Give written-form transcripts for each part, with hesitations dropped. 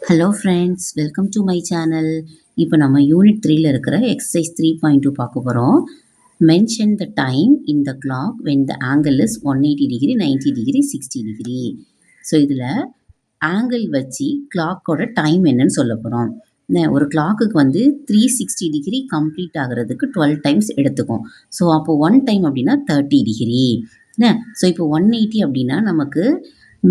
Hello friends, welcome to my channel. இப்போ நம்ம unit 3ல இருக்கிற எக்ஸசைஸ் 3.2 பார்க்க போகிறோம். Mention the time in the clock when the angle is 180 degree, 90 degree, 60 degree. So இதில் angle வச்சு கிளாக்கோட time என்னன்னு சொல்ல போகிறோம். ஒரு கிளாக்குக்கு வந்து 360 டிகிரி கம்ப்ளீட் ஆகிறதுக்கு 12 டைம்ஸ் எடுத்துக்கும். ஸோ அப்போ 1 டைம் அப்படின்னா 30 டிகிரி. ஸோ இப்போ 180 அப்படின்னா நமக்கு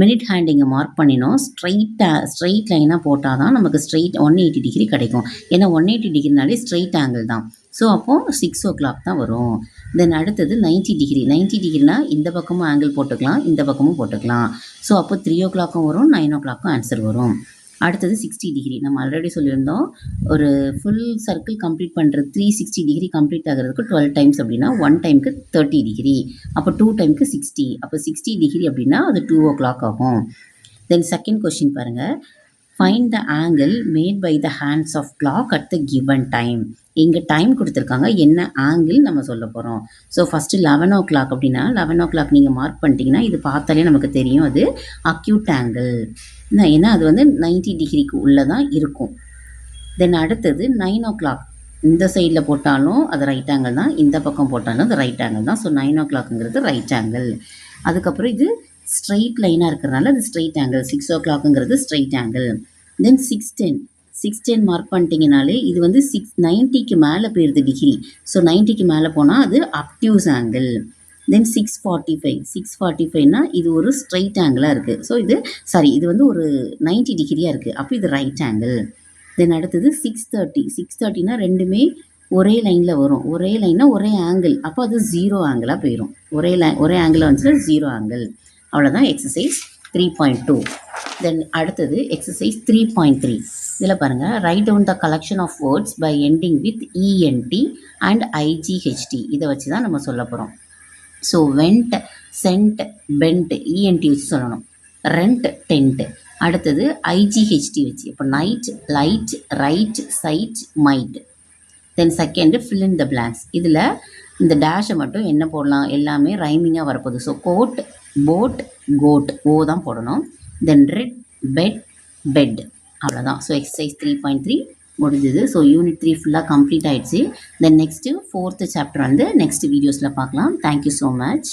மினிட் ஹேண்ட் இங்கே மார்க் பண்ணினோம். ஸ்ட்ரைட் லைனாக போட்டால் தான் நமக்கு 180 டிகிரி கிடைக்கும். ஏன்னா 180 டிகிரினாலே ஸ்ட்ரைட் ஆங்கிள் தான். ஸோ அப்போது 6 o'clock தான் வரும். தென் அடுத்தது 90 டிகிரி. 90 டிகிரினா இந்த பக்கமும் ஆங்கிள் போட்டுக்கலாம், இந்த பக்கமும் போட்டுக்கலாம். ஸோ அப்போ 3 o'clock வரும், 9 o'clock ஆன்சர் வரும். அடுத்தது 60 டிகிரி. நம்ம ஆல்ரெடி சொல்லியிருந்தோம், ஒரு ஃபுல் சர்க்கிள் கம்ப்ளீட் பண்ணுறது 360 டிகிரி கம்ப்ளீட் ஆகிறதுக்கு 12 டைம்ஸ் அப்படின்னா 1 டைமுக்கு 30 டிகிரி. அப்போ 2 டைமுக்கு 60. அப்போ 60 டிகிரி அப்படின்னா அது 2 o'clock ஆகும். தென் செகண்ட் கொஸ்டின் பாருங்கள். Find the angle made by the hands of clock at the given time. இங்கே டைம் கொடுத்துருக்காங்க, என்ன ஆங்கிள் நம்ம சொல்ல போகிறோம். ஸோ ஃபஸ்ட்டு 11 o'clock அப்படின்னா 11 o'clock நீங்கள் மார்க் பண்ணிட்டீங்கன்னா இது பார்த்தாலே நமக்கு தெரியும் அது அக்யூட் ஆங்கிள். ஏன்னா அது வந்து 90 டிகிரிக்கு உள்ளே தான் இருக்கும். தென் அடுத்தது 9 o'clock. இந்த சைடில் போட்டாலும் அது ரைட் ஆங்கிள் தான், இந்த பக்கம் போட்டாலும் அது ரைட் ஆங்கிள் தான். ஸோ 9 o'clockங்கிறது ரைட் ஆங்கிள். அதுக்கப்புறம் இது ஸ்ட்ரைட் லைனாக இருக்கிறனால அது ஸ்ட்ரைட் ஆங்கிள். 6 o'clockங்கிறது ஸ்ட்ரைட் ஆங்கிள். தென் 610 மார்க் பண்ணிட்டீங்கனாலே இது வந்து 90க்கு மேலே போயிருது டிகிரி. ஸோ 90க்கு மேலே போனால் அது அப்டியூஸ் ஆங்கிள். தென் 645னா இது ஒரு ஸ்ட்ரைட் ஆங்கிளாக இருக்குது. ஸோ இது வந்து ஒரு 90 டிகிரியாக இருக்குது. அப்போ இது ரைட் ஆங்கிள். தென் அடுத்தது 630னா ரெண்டுமே ஒரே லைனில் வரும். ஒரே லைன்னா ஒரே ஆங்கிள். அப்போ அது 0 ஆங்கிளாக போயிடும். ஒரே ஆங்கிளாக வந்துச்சுன்னா 0 ஆங்கிள். அவ்வளோதான் எக்ஸசைஸ் 3.2. தென் அடுத்தது எக்ஸசைஸ் 3.3. இதில் பாருங்கள், write down the collection of words by ending with ENT and IGHT. இதை வச்சு தான் நம்ம சொல்ல போகிறோம். So went, sent, bent, ENT வச்சு சொல்லணும். Rent, tent. அடுத்தது IGHT வச்சு, இப்போ night, light, right, sight, might. Then second fill in the blanks. இதில் இந்த டேஷை மட்டும் என்ன போடலாம், எல்லாமே ரைமிங்காக வரப்போகுது. So coat, boat, goat, O தான் போடணும். Then red, bed, bed. அவ்வளோதான். ஸோ எக்ஸசைஸ் 3.3 முடிஞ்சது. ஸோ யூனிட் 3 ஃபுல்லாக கம்ப்ளீட் ஆகிடுச்சு. தென் நெக்ஸ்ட்டு 4th சாப்டர் வந்து நெக்ஸ்ட் வீடியோஸில் பார்க்கலாம். Thank you so much.